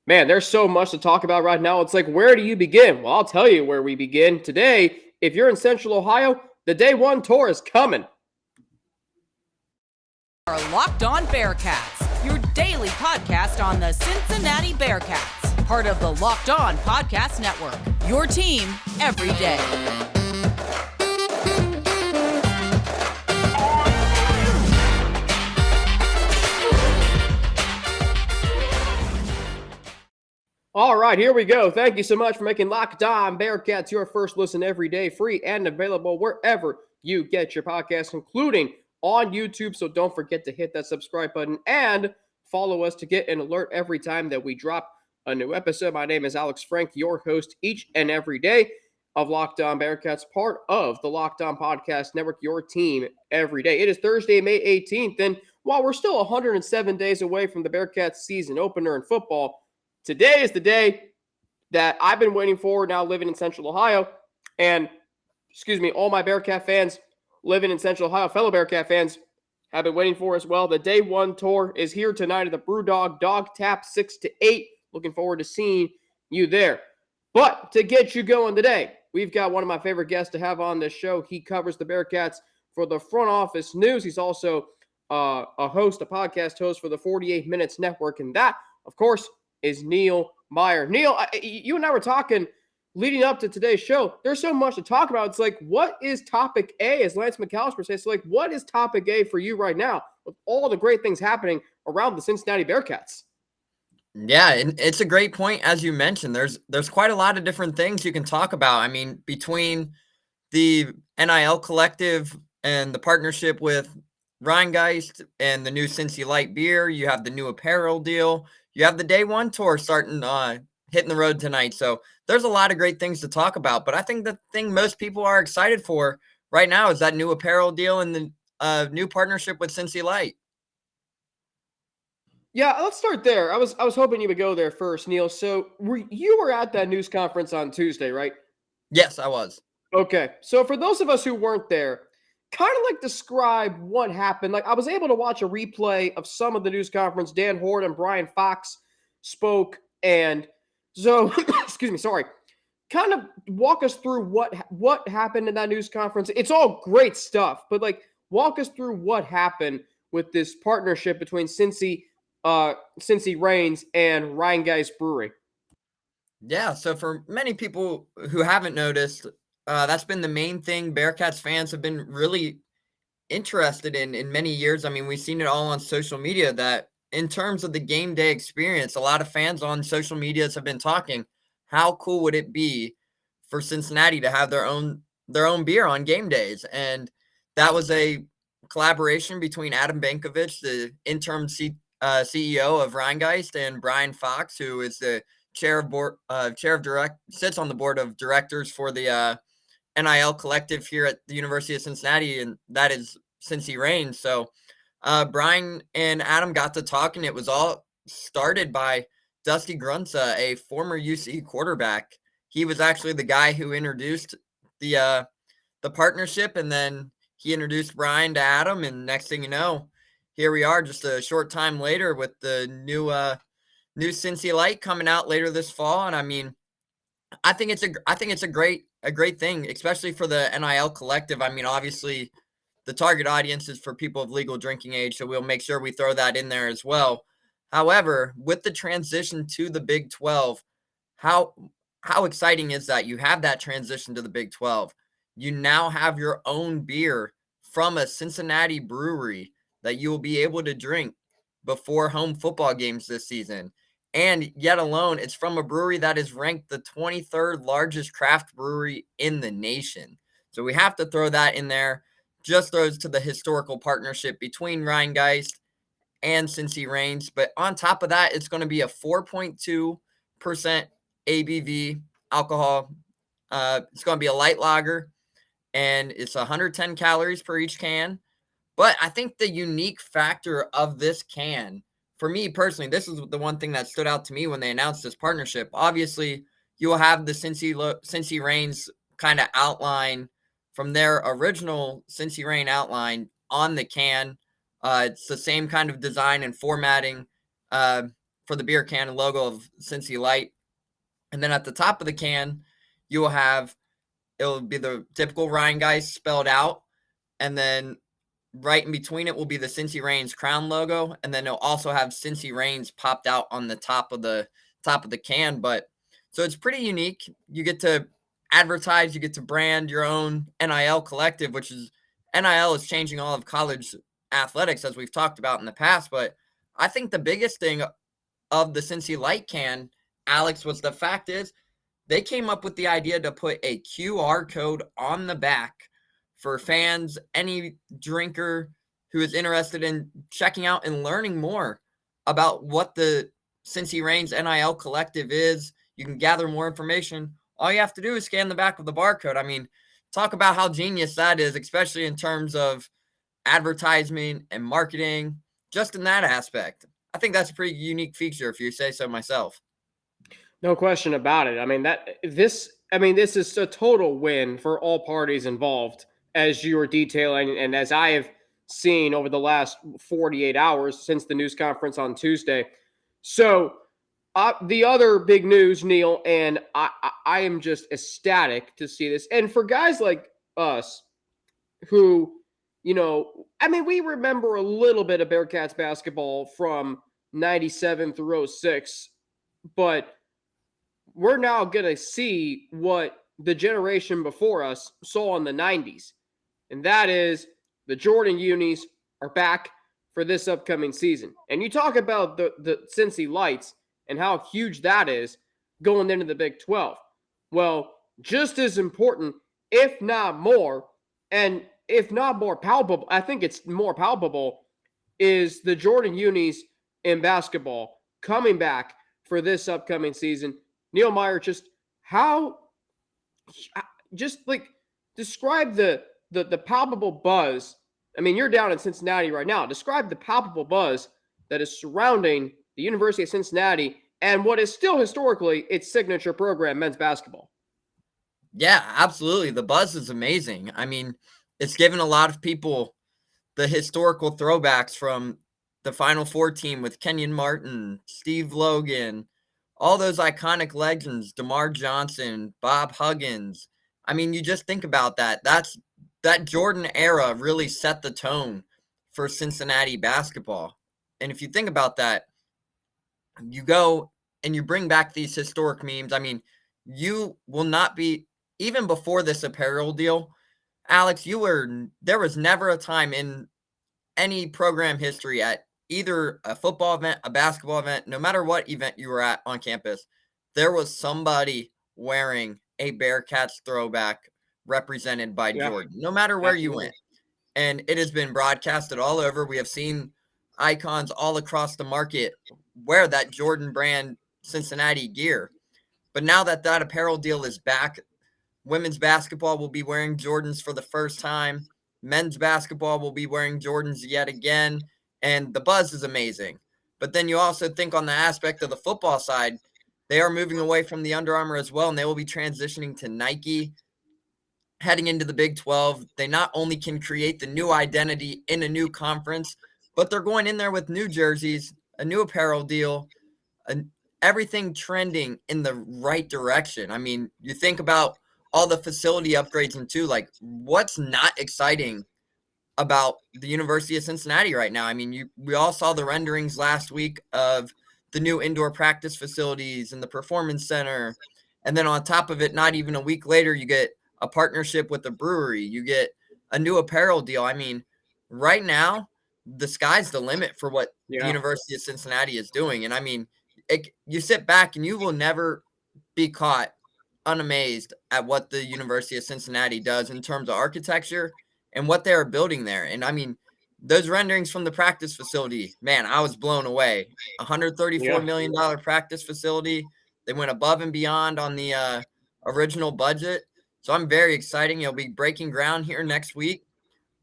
Man, there's so much to talk about right now. It's like, where do you begin? Well, I'll tell you where we begin. Today, if you're in Central Ohio, the Day 1 tour is coming. Our Locked On Bearcats, your daily podcast on the Cincinnati Bearcats, part of the Locked On Podcast Network, your team every day. All right, here we go. Thank you so much for making Locked On Bearcats your first listen every day, free and available wherever you get your podcasts, including on YouTube. So don't forget to hit that subscribe button and follow us to get an alert every time that we drop a new episode. My name is Alex Frank, your host each and every day of Locked On Bearcats, part of the Locked On Podcast Network, your team every day. It is Thursday, May 18th, and while we're still 107 days away from the Bearcats season opener in football, today is the day that I've been waiting for now living in Central Ohio. And, all my Bearcat fans living in Central Ohio, fellow Bearcat fans, have been waiting for as well. The Day 1 tour is here tonight at the Brewdog Dog Tap 6 to 8. Looking forward to seeing you there. But to get you going today, we've got one of my favorite guests to have on this show. He covers the Bearcats for the Front Office News. He's also a podcast host for the 48 Minutes Network. And that, of course, is Neil Meyer. Neil, you and I were talking leading up to today's show. There's so much to talk about. It's like, what is topic A, as Lance McAllister says? So like, what is topic A for you right now with all the great things happening around the Cincinnati Bearcats? Yeah, and it's a great point. As you mentioned, there's quite a lot of different things you can talk about. I mean, between the NIL collective and the partnership with Rheingeist and the new Cincy Light beer, you have the new apparel deal. You have the Day 1 tour starting, hitting the road tonight. So there's a lot of great things to talk about. But I think the thing most people are excited for right now is that new apparel deal and the new partnership with Cincy Light. Yeah, let's start there. I was hoping you would go there first, Neil. So you were at that news conference on Tuesday, right? Yes, I was. Okay. So for those of us who weren't there, kind of like describe what happened. Like I was able to watch a replay of some of the news conference. Dan Horde and Brian Fox spoke, and so excuse me, sorry. Kind of walk us through what happened in that news conference. It's all great stuff, but like walk us through what happened with this partnership between Cincy Reigns and Rheingeist Brewery. Yeah, so for many people who haven't noticed, that's been the main thing Bearcats fans have been really interested in many years. I mean, we've seen it all on social media that in terms of the game day experience, a lot of fans on social medias have been talking, how cool would it be for Cincinnati to have their own beer on game days? And that was a collaboration between Adam Bankovich, the interim CEO of Rheingeist, and Brian Fox, who is the sits on the board of directors for the NIL collective here at the University of Cincinnati, and that is Cincy Reigns. So Brian and Adam got to talking. It was all started by Dusty Grunza, a former UC quarterback. He was actually the guy who introduced the partnership, and then he introduced Brian to Adam, and next thing you know, here we are just a short time later with the new Cincy Light coming out later this fall. And I mean, I think it's a great thing, especially for the NIL collective. I mean, obviously the target audience is for people of legal drinking age, so we'll make sure we throw that in there as well. However, with the transition to the Big 12, how exciting is that? You have that transition to the Big 12. You now have your own beer from a Cincinnati brewery that you will be able to drink before home football games this season. And yet alone, it's from a brewery that is ranked the 23rd largest craft brewery in the nation. So we have to throw that in there. Just throws to the historical partnership between Rheingeist and Cincy Reigns. But on top of that, it's going to be a 4.2% ABV alcohol. It's going to be a light lager, and it's 110 calories per each can. But I think the unique factor of this can, for me personally, this is the one thing that stood out to me when they announced this partnership. Obviously, you will have the Cincy Reigns kind of outline from their original Cincy Reign outline on the can. It's the same kind of design and formatting for the beer can logo of Cincy Light. And then at the top of the can, you will have, it'll be the typical Rheingeist spelled out. And then right in between it will be the Cincy Reigns crown logo. And then it'll also have Cincy Reigns popped out on the top of the can. But so it's pretty unique. You get to advertise, you get to brand your own NIL collective, which is NIL is changing all of college athletics, as we've talked about in the past. But I think the biggest thing of the Cincy Light can, Alex, was the fact is they came up with the idea to put a QR code on the back for fans, any drinker who is interested in checking out and learning more about what the Cincy Reigns NIL collective is. You can gather more information. All you have to do is scan the back of the barcode. I mean, talk about how genius that is, especially in terms of advertisement and marketing, just in that aspect. I think that's a pretty unique feature, if you say so myself. No question about it. I mean, this is a total win for all parties involved, as you were detailing, and as I have seen over the last 48 hours since the news conference on Tuesday. So the other big news, Neil, and I am just ecstatic to see this. And for guys like us who, we remember a little bit of Bearcats basketball from 97 through 06, but we're now going to see what the generation before us saw in the 90s. And that is the Jordan unis are back for this upcoming season. And you talk about the Cincy Lights and how huge that is going into the Big 12. Well, just as important, if not more, and if not more palpable, I think it's more palpable, is the Jordan unis in basketball coming back for this upcoming season. Neil Meyer, describe the palpable buzz. I mean, you're down in Cincinnati right now. Describe the palpable buzz that is surrounding the University of Cincinnati and what is still historically its signature program, men's basketball. Yeah, absolutely. The buzz is amazing. I mean, it's given a lot of people the historical throwbacks from the Final Four team with Kenyon Martin, Steve Logan, all those iconic legends, DeMar Johnson, Bob Huggins. I mean, you just think about that. That Jordan era really set the tone for Cincinnati basketball. And if you think about that, you go and you bring back these historic memes. I mean, you will not be, even before this apparel deal, Alex, there was never a time in any program history at either a football event, a basketball event, no matter what event you were at on campus, there was somebody wearing a Bearcats throwback represented by Jordan, no matter where you went. And it has been broadcasted all over. We have seen icons all across the market wear that Jordan brand Cincinnati gear. But now that apparel deal is back, women's basketball will be wearing Jordans for the first time. Men's basketball will be wearing Jordans yet again. And the buzz is amazing. But then you also think on the aspect of the football side, they are moving away from the Under Armour as well, and they will be transitioning to Nike. Heading into the Big 12, they not only can create the new identity in a new conference, but they're going in there with new jerseys, a new apparel deal, everything trending in the right direction. I mean, you think about all the facility upgrades and too, like what's not exciting about the University of Cincinnati right now? I mean, we all saw the renderings last week of the new indoor practice facilities and the performance center. And then on top of it, not even a week later, you get a partnership with the brewery. You get a new apparel deal. I mean, right now, the sky's the limit for what the University of Cincinnati is doing. And I mean, you sit back and you will never be caught unamazed at what the University of Cincinnati does in terms of architecture and what they are building there. And I mean, those renderings from the practice facility, man, I was blown away. $134 million practice facility. They went above and beyond on the original budget. So I'm very excited. You'll be breaking ground here next week.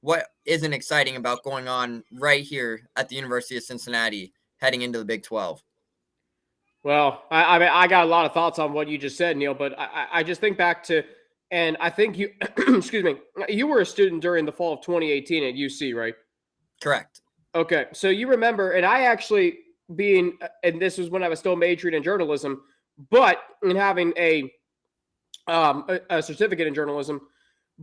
What isn't exciting about going on right here at the University of Cincinnati heading into the Big 12? Well, I got a lot of thoughts on what you just said, Neil, but I just think back to, and I think you, excuse me, you were a student during the fall of 2018 at UC, right? Correct. Okay. So you remember, and I actually being, and this was when I was still majoring in journalism, but in having a certificate in journalism.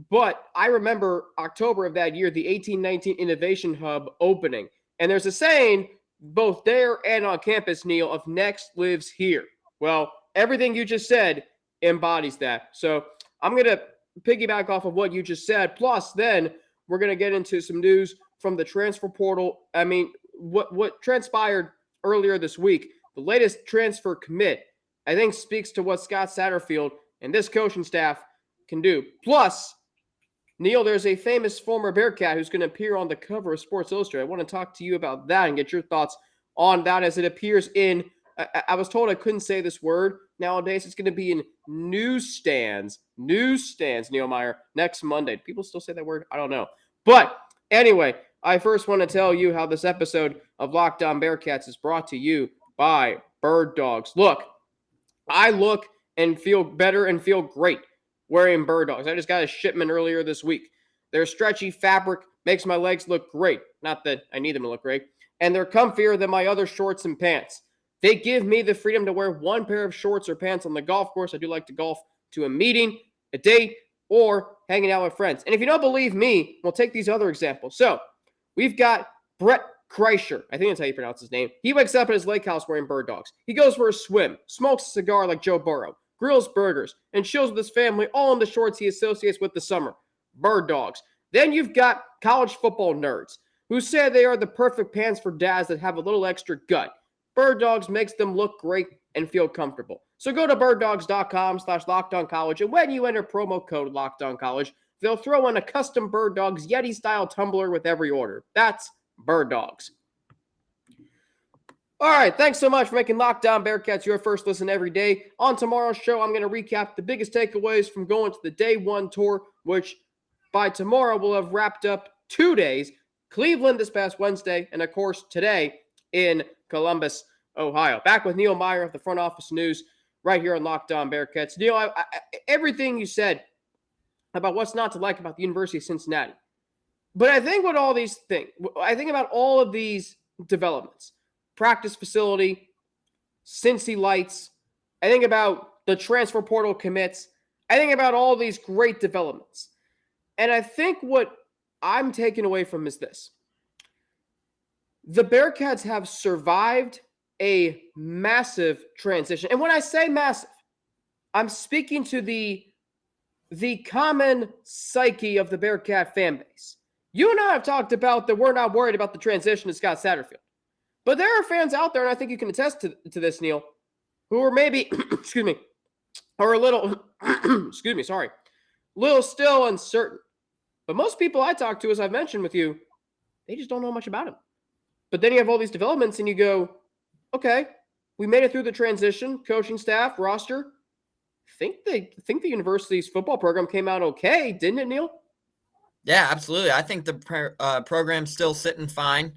But I remember October of that year, the 1819 Innovation Hub opening. And there's a saying, both there and on campus, Neil, of next lives here. Well, everything you just said embodies that. So I'm going to piggyback off of what you just said. Plus, then we're going to get into some news from the transfer portal. I mean, what transpired earlier this week, the latest transfer commit, I think speaks to what Scott Satterfield and this coaching staff can do. Plus, Neil, there's a famous former Bearcat who's going to appear on the cover of Sports Illustrated. I want to talk to you about that and get your thoughts on that as it appears in, I was told I couldn't say this word. Nowadays, it's going to be in newsstands, Neil Meyer, next Monday. Do people still say that word? I don't know. But anyway, I first want to tell you how this episode of Locked On Bearcats is brought to you by Bird Dogs. Look, I look and feel better and feel great wearing Bird Dogs. I just got a shipment earlier this week. Their stretchy fabric makes my legs look great. Not that I need them to look great. And they're comfier than my other shorts and pants. They give me the freedom to wear one pair of shorts or pants on the golf course. I do like to golf to a meeting, a date, or hanging out with friends. And if you don't believe me, we'll take these other examples. So we've got Brett Kreischer. I think that's how you pronounce his name. He wakes up at his lake house wearing Bird Dogs. He goes for a swim, smokes a cigar like Joe Burrow, grills burgers, and chills with his family, all in the shorts he associates with the summer. Bird Dogs. Then you've got college football nerds who say they are the perfect pants for dads that have a little extra gut. Bird Dogs makes them look great and feel comfortable. So go to birddogs.com/lockedoncollege, and when you enter promo code LOCKEDONCollege, they'll throw in a custom Bird Dogs Yeti-style tumbler with every order. That's Bird Dogs. All right, thanks so much for making Locked On Bearcats your first listen every day. On tomorrow's show, I'm going to recap the biggest takeaways from going to the Day 1 tour, which by tomorrow will have wrapped up 2 days. Cleveland this past Wednesday, and of course today in Columbus, Ohio. Back with Neil Meyer of the Front Office News right here on Locked On Bearcats. Neil, everything you said about what's not to like about the University of Cincinnati. But I think about all of these developments. Practice facility, Cincy lights. I think about the transfer portal commits. I think about all these great developments. And I think what I'm taking away from is this. The Bearcats have survived a massive transition. And when I say massive, I'm speaking to the common psyche of the Bearcat fan base. You and I have talked about that we're not worried about the transition to Scott Satterfield. But there are fans out there, and I think you can attest to this, Neil, who are maybe, or a little, little still uncertain. But most people I talk to, as I've mentioned with you, they just don't know much about him. But then you have all these developments, and you go, okay, we made it through the transition, coaching staff, roster. Think the university's football program came out okay, didn't it, Neil? Yeah, absolutely. I think the program's still sitting fine.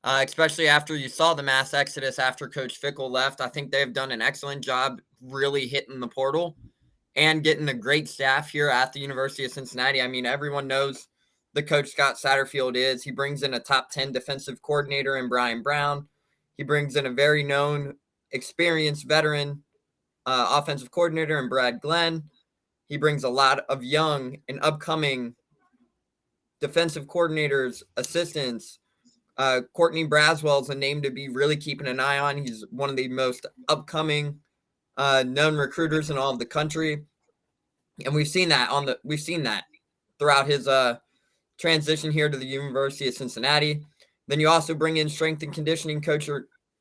Especially after you saw the mass exodus after Coach Fickell left. I think they've done an excellent job really hitting the portal and getting a great staff here at the University of Cincinnati. I mean, everyone knows the coach Scott Satterfield is. He brings in a top 10 defensive coordinator in Brian Brown. He brings in a very known, experienced veteran offensive coordinator in Brad Glenn. He brings a lot of young and upcoming defensive coordinators, assistants. Courtney Braswell is a name to be really keeping an eye on. He's one of the most upcoming known recruiters in all of the country, and we've seen that throughout his transition here to the University of Cincinnati. Then you also bring in strength and conditioning coach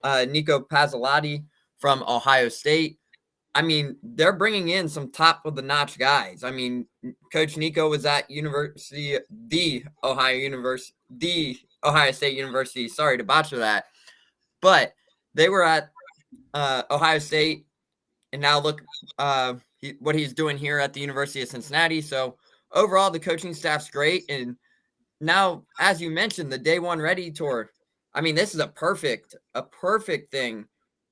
Nico Pazzoletti from Ohio State. I mean, they're bringing in some top of the notch guys. I mean, Coach Nico was at the Ohio State University. Sorry to botcher that. But they were at Ohio State, and now look what he's doing here at the University of Cincinnati. So overall, the coaching staff's great. And now, as you mentioned, the Day 1 Ready Tour. I mean, this is a perfect thing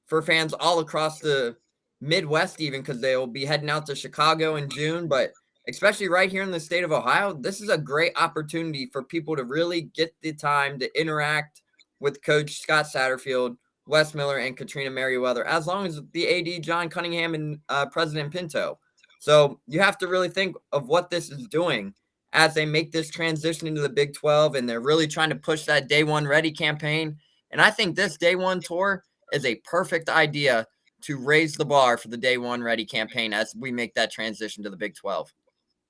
for fans all across the Midwest, even, because they'll be heading out to Chicago in June. But especially right here in the state of Ohio, this is a great opportunity for people to really get the time to interact with Coach Scott Satterfield, Wes Miller, and Katrina Merriweather, as long as the AD, John Cunningham, and President Pinto. So you have to really think of what this is doing as they make this transition into the Big 12, and they're really trying to push that Day One Ready campaign. And I think this Day One tour is a perfect idea to raise the bar for the Day One Ready campaign as we make that transition to the Big 12.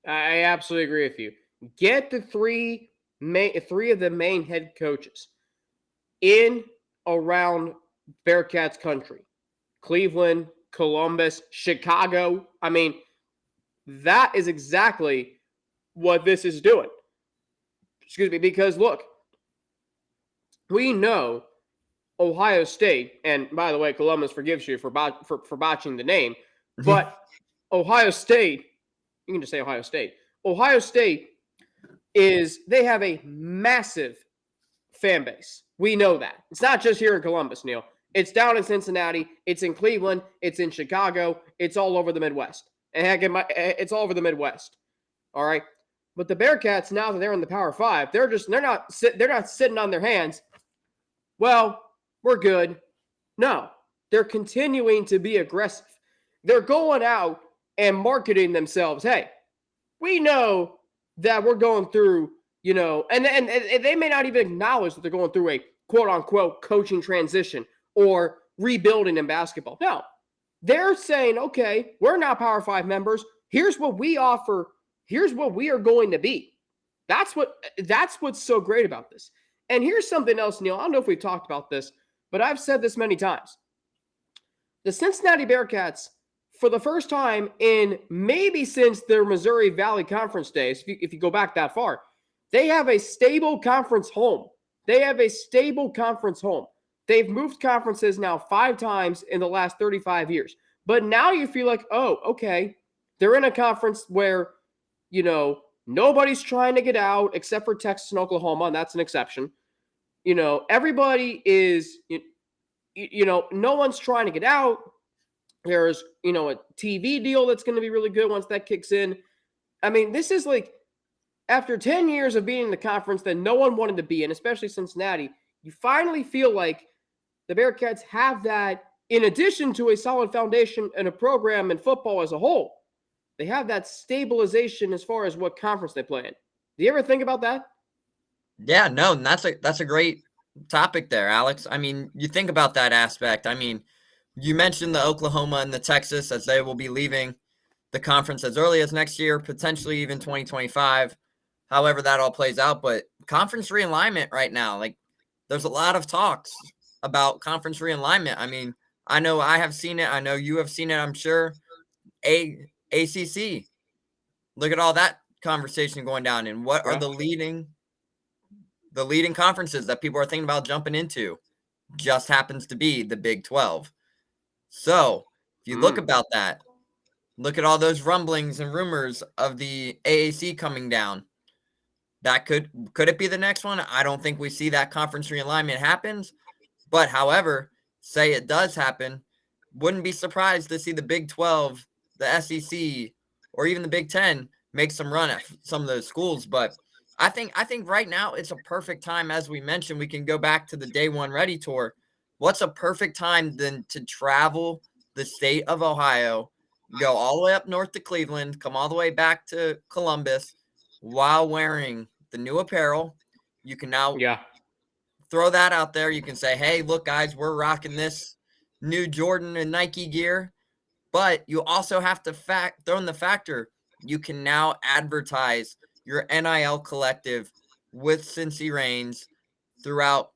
I absolutely agree with you. Get the three of the main head coaches in around Bearcats country. Cleveland, Columbus, Chicago. I mean, that is exactly what this is doing. Excuse me, because look, we know Ohio State, and by the way, Columbus forgives you for botching the name, but Ohio State, you can just say Ohio State. Ohio State they have a massive fan base. We know that. It's not just here in Columbus, Neil. It's down in Cincinnati. It's in Cleveland. It's in Chicago. It's all over the Midwest. And heck, it's all over the Midwest. All right. But the Bearcats, now that they're in the Power Five, they're not sitting on their hands. Well, we're good. No, they're continuing to be aggressive. They're going out and marketing themselves. Hey, we know that we're going through, and they may not even acknowledge that they're going through a quote unquote coaching transition or rebuilding in basketball. No, they're saying, okay, we're now Power Five members. Here's what we offer. Here's what we are going to be. That's what's so great about this. And here's something else, Neil. I don't know if we've talked about this, but I've said this many times. The Cincinnati Bearcats, for the first time in maybe since their Missouri Valley Conference days, if you go back that far, they have a stable conference home. They've moved conferences now 5 times in the last 35 years. But now you feel like, oh, okay, they're in a conference where, nobody's trying to get out except for Texas and Oklahoma, and that's an exception. Everybody is, no one's trying to get out. There's, a TV deal that's going to be really good once that kicks in. I mean, this is like, after 10 years of being in the conference that no one wanted to be in, especially Cincinnati, you finally feel like the Bearcats have that, in addition to a solid foundation and a program in football as a whole. They have that stabilization as far as what conference they play in. Do you ever think about that? Yeah, no, and that's a great topic there, Alex. I mean, you think about that aspect. I mean, you mentioned the Oklahoma and the Texas, as they will be leaving the conference as early as next year, potentially even 2025, however that all plays out. But conference realignment right now, like, there's a lot of talks about conference realignment. I mean, I know I have seen it. I know you have seen it, I'm sure. ACC, look at all that conversation going down. And what are the leading conferences that people are thinking about jumping into? Just happens to be the Big 12. So if you look about that, look at all those rumblings and rumors of the AAC coming down. That could it be the next one? I don't think we see that conference realignment happens. But however, say it does happen, wouldn't be surprised to see the Big 12, the SEC, or even the Big 10 make some run at some of those schools. But I think right now it's a perfect time. As we mentioned, we can go back to the Day One Ready tour. What's a perfect time then to travel the state of Ohio, go all the way up north to Cleveland, come all the way back to Columbus while wearing the new apparel? You can now throw that out there. You can say, hey, look, guys, we're rocking this new Jordan and Nike gear. But you also have to throw in the factor, you can now advertise your NIL collective with Cincy Reigns throughout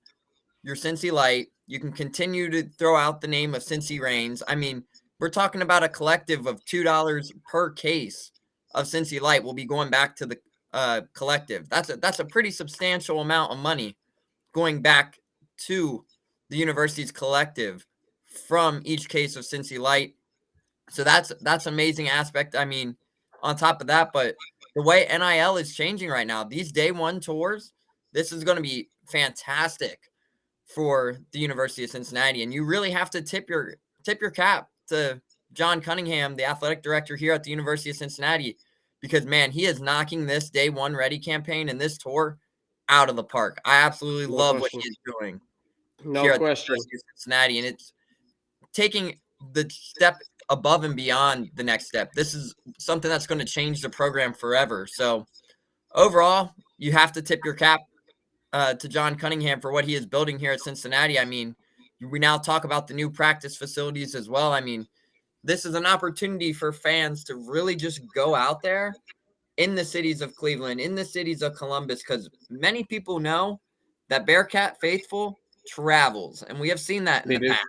your Cincy Light. You can continue to throw out the name of Cincy Reigns. I mean, we're talking about a collective of $2 per case of Cincy Light will be going back to the collective. That's a pretty substantial amount of money going back to the university's collective from each case of Cincy Light. So that's amazing aspect. I mean, on top of that, but the way NIL is changing right now, these Day One tours, this is going to be fantastic for the University of Cincinnati. And you really have to tip your cap to John Cunningham, the athletic director here at the University of Cincinnati, because, man, he is knocking this Day One Ready campaign and this tour out of the park. I absolutely love what he is doing. No here at the question. University of Cincinnati, and it's taking the step above and beyond the next step. This is something that's going to change the program forever. So overall, you have to tip your cap to John Cunningham for what he is building here at Cincinnati. I mean, we now talk about the new practice facilities as well. I mean, this is an opportunity for fans to really just go out there in the cities of Cleveland, in the cities of Columbus, because many people know that Bearcat faithful travels, and we have seen that in They the do. past.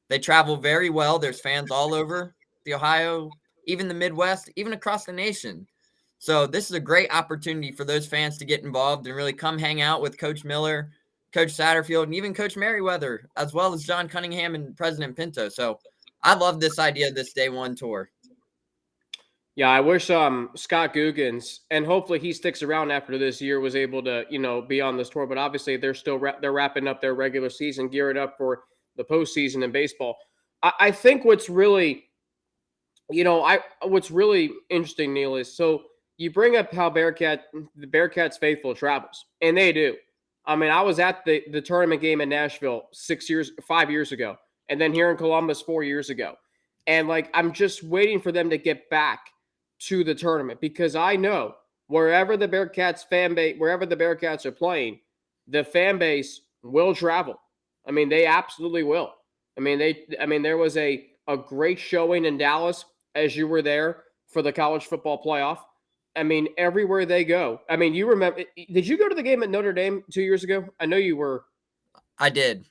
They travel very well. There's fans all over the Ohio, even the Midwest, even across the nation. So this is a great opportunity for those fans to get involved and really come hang out with Coach Miller, Coach Satterfield, and even Coach Merriweather, as well as John Cunningham and President Pinto. So I love this idea of this day one tour. Yeah, I wish Scott Googans, and hopefully he sticks around after this year, was able to be on this tour. But obviously they're still they're wrapping up their regular season, gearing up for the postseason in baseball. I think what's really what's really interesting, Neil, is so you bring up how the Bearcats faithful travels, and they do. I mean, I was at the tournament game in Nashville 5 years ago, and then here in Columbus 4 years ago, and like I'm just waiting for them to get back to the tournament because I know wherever the Bearcats are playing, the fan base will travel. I mean, they absolutely will. I mean, there was a great showing in Dallas as you were there for the college football playoff. I mean, everywhere they go. I mean, you remember, did you go to the game at Notre Dame 2 years ago? I know you were. I did.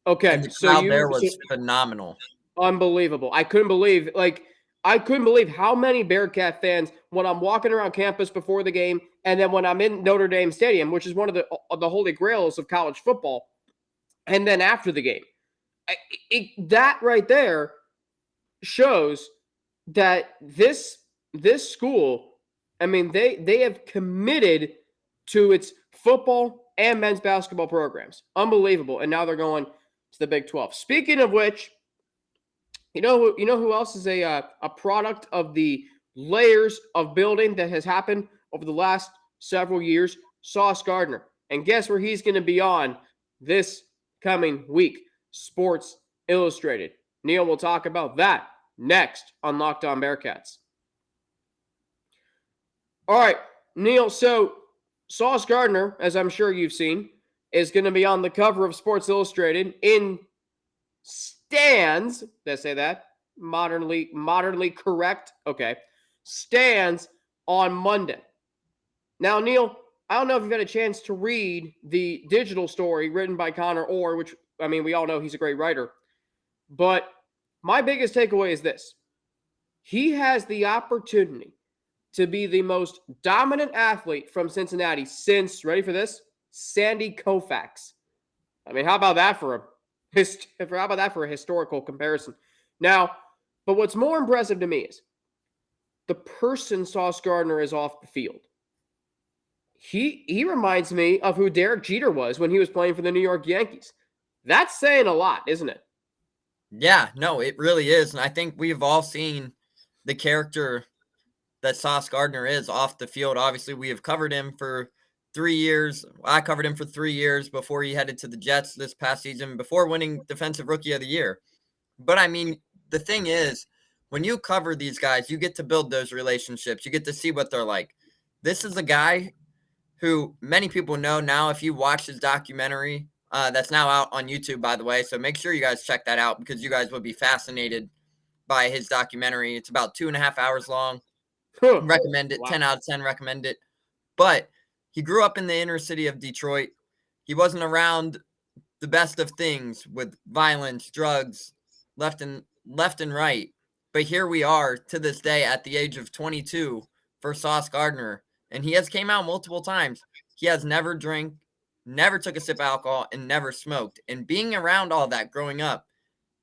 Okay. And the crowd there was phenomenal. Unbelievable. I couldn't believe how many Bearcat fans when I'm walking around campus before the game and then when I'm in Notre Dame Stadium, which is one of the holy grails of college football, and then after the game. That right there shows that this school, I mean, they have committed to its football and men's basketball programs. Unbelievable. And now they're going to the Big 12. Speaking of which, you know who else is a product of the layers of building that has happened over the last several years? Sauce Gardner. And guess where he's going to be on this coming week? Sports Illustrated. Neil will talk about that next on Locked On Bearcats. All right, Neil, so Sauce Gardner, as I'm sure you've seen, is going to be on the cover of Sports Illustrated in stands. Did I say that? Modernly correct. Okay. Stands on Monday. Now, Neil, I don't know if you've had a chance to read the digital story written by Connor Orr, which, I mean, we all know he's a great writer. But my biggest takeaway is this. He has the opportunity to be the most dominant athlete from Cincinnati since, ready for this, Sandy Koufax. I mean, how about that for a historical comparison? Now, but what's more impressive to me is the person Sauce Gardner is off the field. He reminds me of who Derek Jeter was when he was playing for the New York Yankees. That's saying a lot, isn't it? Yeah, no, it really is. And I think we've all seen the character that Sauce Gardner is off the field. Obviously, we have covered him for 3 years. I covered him for 3 years before he headed to the Jets this past season, before winning Defensive Rookie of the Year. But, I mean, the thing is, when you cover these guys, you get to build those relationships. You get to see what they're like. This is a guy who many people know now. If you watch his documentary, that's now out on YouTube, by the way, so make sure you guys check that out because you guys would be fascinated by his documentary. It's about 2.5 hours long. Recommend it. Wow. 10 out of 10 recommend it. But he grew up in the inner city of Detroit. He wasn't around the best of things with violence, drugs, left and right. But here we are to this day at the age of 22 for Sauce Gardner. And he has came out multiple times. He has never drank, never took a sip of alcohol, and never smoked. And being around all that growing up,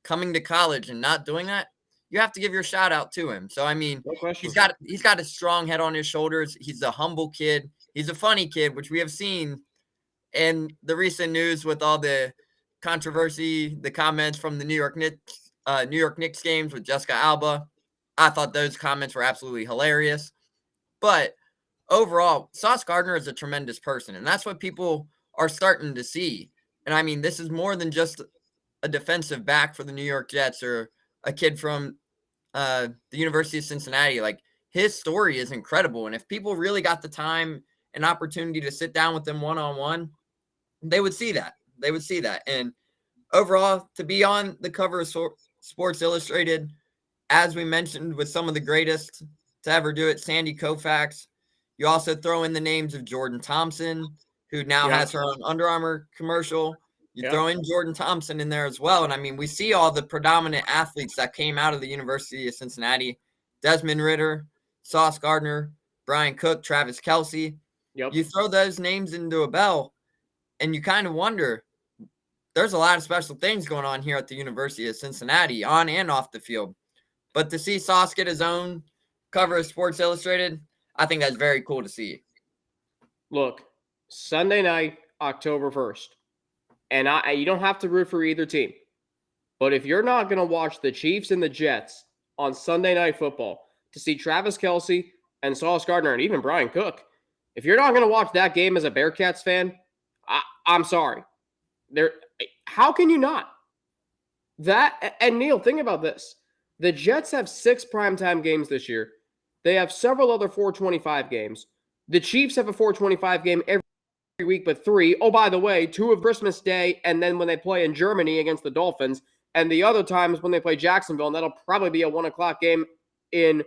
coming to college and not doing that, you have to give your shout out to him. So, I mean, No he's got a strong head on his shoulders. He's a humble kid. He's a funny kid, which we have seen in the recent news with all the controversy, the comments from the New York Knicks games with Jessica Alba. I thought those comments were absolutely hilarious. But overall, Sauce Gardner is a tremendous person, and that's what people are starting to see. And I mean, this is more than just a defensive back for the New York Jets or a kid from the University of Cincinnati. Like, his story is incredible. And if people really got the time and opportunity to sit down with them one-on-one, they would see that. They would see that. And overall, to be on the cover of Sports Illustrated, as we mentioned, with some of the greatest to ever do it, Sandy Koufax. You also throw in the names of Jordan Thompson, who now has her own Under Armour commercial. You throw in Jordan Thompson in there as well. And I mean, we see all the predominant athletes that came out of the University of Cincinnati: Desmond Ridder, Sauce Gardner, Brian Cook, Travis Kelce. You throw those names into a bell, and you kind of wonder, there's a lot of special things going on here at the University of Cincinnati, on and off the field. But to see Sauce get his own cover of Sports Illustrated, I think that's very cool to see. Look, Sunday night, October 1st. And you don't have to root for either team. But if you're not going to watch the Chiefs and the Jets on Sunday Night Football to see Travis Kelce and Sauce Gardner and even Brian Cook, if you're not going to watch that game as a Bearcats fan, I'm sorry. How can you not? And Neil, think about this. The Jets have 6 primetime games this year. They have several other 425 games. The Chiefs have a 425 game every week, but 3. Oh, by the way, 2 of Christmas Day, and then when they play in Germany against the Dolphins, and the other times when they play Jacksonville, and that'll probably be a 1 o'clock game that'll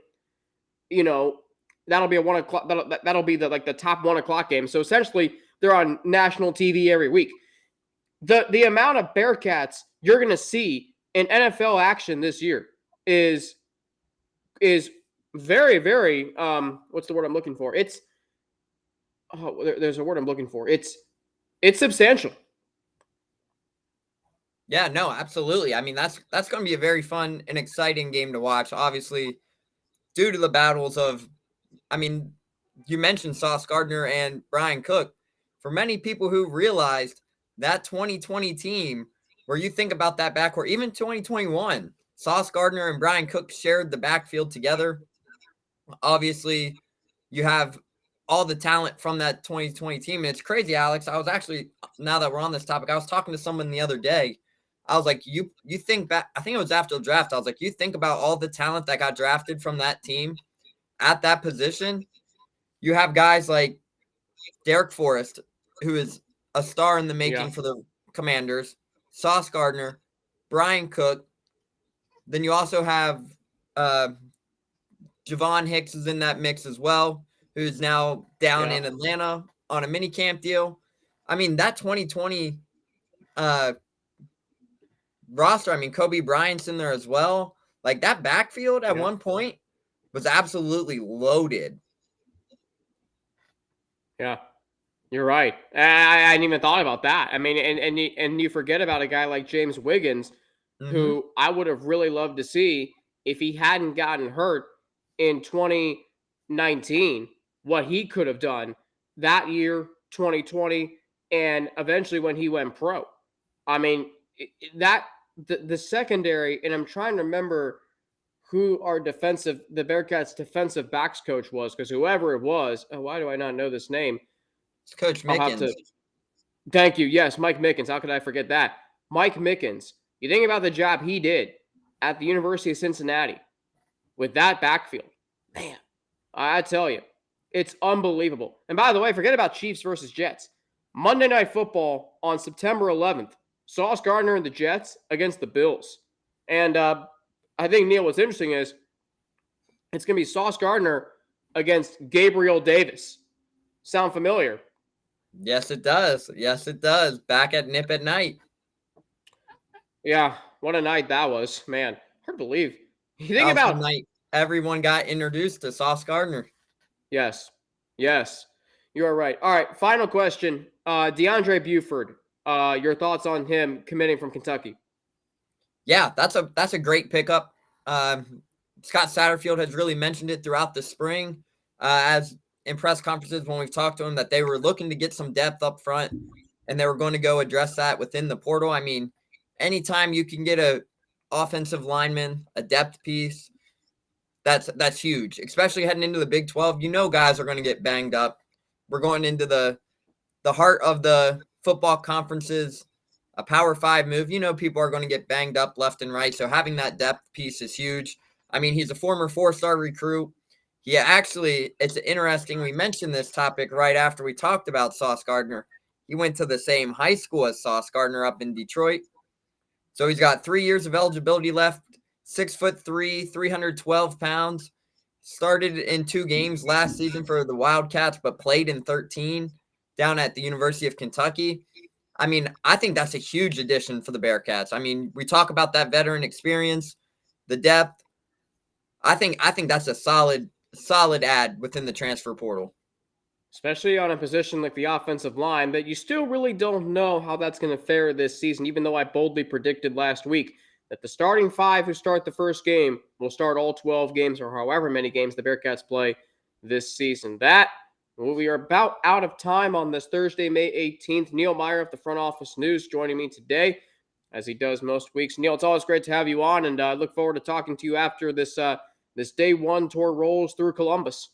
be a 1 o'clock, that'll be the top 1 o'clock game. So essentially, they're on national TV every week. The amount of Bearcats you're going to see in NFL action this year is very, very, what's the word I'm looking for? There's a word I'm looking for. It's substantial. Yeah, no, absolutely. I mean, that's going to be a very fun and exciting game to watch. Obviously, due to the battles of, I mean, you mentioned Sauce Gardner and Brian Cook. For many people who realized that 2020 team, where you think about that backcourt, even 2021, Sauce Gardner and Brian Cook shared the backfield together. Obviously, you have all the talent from that 2020 team. And it's crazy, Alex. I was actually, now that we're on this topic, I was talking to someone the other day. I was like, you think back, I think it was after the draft. I was like, you think about all the talent that got drafted from that team at that position. You have guys like Derek Forrest, who is a star in the making for the Commanders, Sauce Gardner, Brian Cook. Then you also have Javon Hicks is in that mix as well, who's now down in Atlanta on a mini camp deal. I mean, that 2020 roster, I mean, Kobe Bryant's in there as well. Like, that backfield at one point was absolutely loaded. Yeah, you're right. I hadn't even thought about that. I mean, and you forget about a guy like James Wiggins, who I would have really loved to see if he hadn't gotten hurt in 2019, what he could have done that year, 2020, and eventually when he went pro. I mean, the secondary, and I'm trying to remember who the Bearcats defensive backs coach was, because whoever it was, why do I not know this name? It's Coach Mickens. Thank you. Yes, Mike Mickens. How could I forget that? Mike Mickens. You think about the job he did at the University of Cincinnati with that backfield. Man, I tell you, it's unbelievable. And by the way, forget about Chiefs versus Jets. Monday Night Football on September 11th. Sauce Gardner and the Jets against the Bills. And I think, Neil, what's interesting is it's going to be Sauce Gardner against Gabriel Davis. Sound familiar? Yes, it does. Yes, it does. Back at Nip at Night. Yeah, what a night that was. Man, hard to believe. You think about the night everyone got introduced to Sauce Gardner. Yes. You are right. All right, final question. DeAndre Buford, your thoughts on him committing from Kentucky? Yeah, that's a great pickup. Scott Satterfield has really mentioned it throughout the spring, as in press conferences when we've talked to him, that they were looking to get some depth up front, and they were going to go address that within the portal. I mean, anytime you can get a offensive lineman, a depth piece, that's huge, especially heading into the Big 12. You know, guys are going to get banged up. We're going into the heart of the football conference's a Power 5 move. You know, people are going to get banged up left and right, so having that depth piece is huge. I mean, he's a former 4-star recruit. Yeah, actually, it's interesting. We mentioned this topic right after we talked about Sauce Gardner. He went to the same high school as Sauce Gardner up in Detroit. So he's got 3 years of eligibility left, 6'3", 312 pounds. Started in 2 games last season for the Wildcats, but played in 13 down at the University of Kentucky. I mean, I think that's a huge addition for the Bearcats. I mean, we talk about that veteran experience, the depth. I think that's a solid add within the transfer portal. Especially on a position like the offensive line that you still really don't know how that's going to fare this season, even though I boldly predicted last week that the starting 5 who start the first game will start all 12 games or however many games the Bearcats play this season. We are about out of time on this Thursday, May 18th. Neil Meyer of the Front Office News joining me today, as he does most weeks. Neil, it's always great to have you on, and I look forward to talking to you after this day 1 tour rolls through Columbus.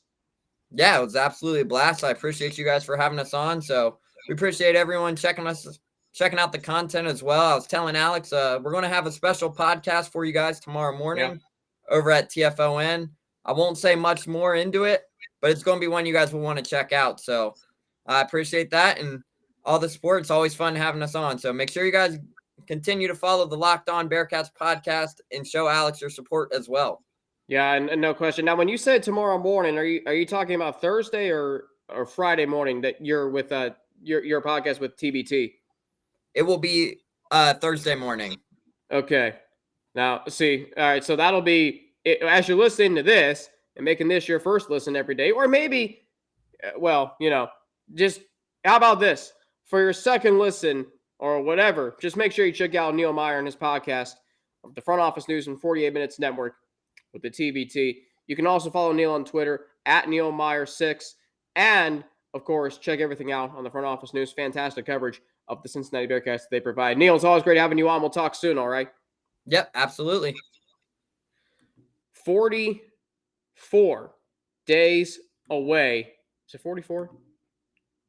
Yeah, it was absolutely a blast. I appreciate you guys for having us on. So we appreciate everyone checking out the content as well. I was telling Alex, we're going to have a special podcast for you guys tomorrow morning over at TFON. I won't say much more into it, but it's going to be one you guys will want to check out. So I appreciate that and all the support. It's always fun having us on. So make sure you guys continue to follow the Locked On Bearcats podcast and show Alex your support as well. Yeah, and no question. Now, when you said tomorrow morning, are you talking about Thursday or Friday morning that you're with your podcast with TBT? It will be Thursday morning. Okay. Now, see, all right, so that'll be as you're listening to this and making this your first listen every day, or maybe, just how about this for your second listen or whatever? Just make sure you check out Neil Meyer and his podcast of the Front Office News and 48 Minutes Network with the TBT. You can also follow Neil on Twitter at NeilMeyer6. And, of course, check everything out on the Front Office News. Fantastic coverage of the Cincinnati Bearcats they provide. Neil, it's always great having you on. We'll talk soon, all right? Yep, absolutely. 44 days away. Is it 44?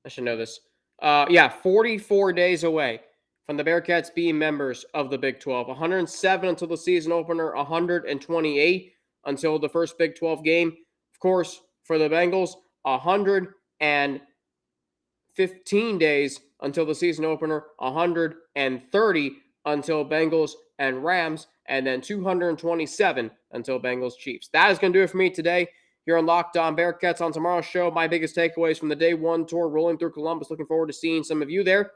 I should know this. 44 days away from the Bearcats being members of the Big 12. 107 until the season opener, 128 until the first Big 12 game. Of course, for the Bengals, 115 days until the season opener, 130 until Bengals and Rams, and then 227 until Bengals Chiefs. That is going to do it for me today here on Locked On Bearcats. On tomorrow's show, my biggest takeaways from the day 1 tour rolling through Columbus. Looking forward to seeing some of you there.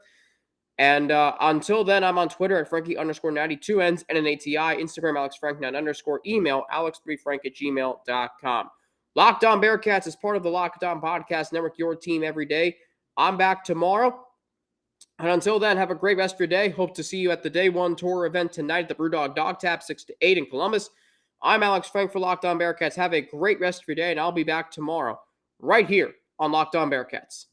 And until then, I'm on Twitter at Frankie_92ends and NATI, Instagram AlexFrank9_, email Alex3Frank@gmail.com. Locked On Bearcats is part of the Locked On Podcast Network, your team every day. I'm back tomorrow. And until then, have a great rest of your day. Hope to see you at the Day 1 tour event tonight at the Brewdog Dog Tap, 6 to 8 in Columbus. I'm Alex Frank for Locked On Bearcats. Have a great rest of your day, and I'll be back tomorrow right here on Locked On Bearcats.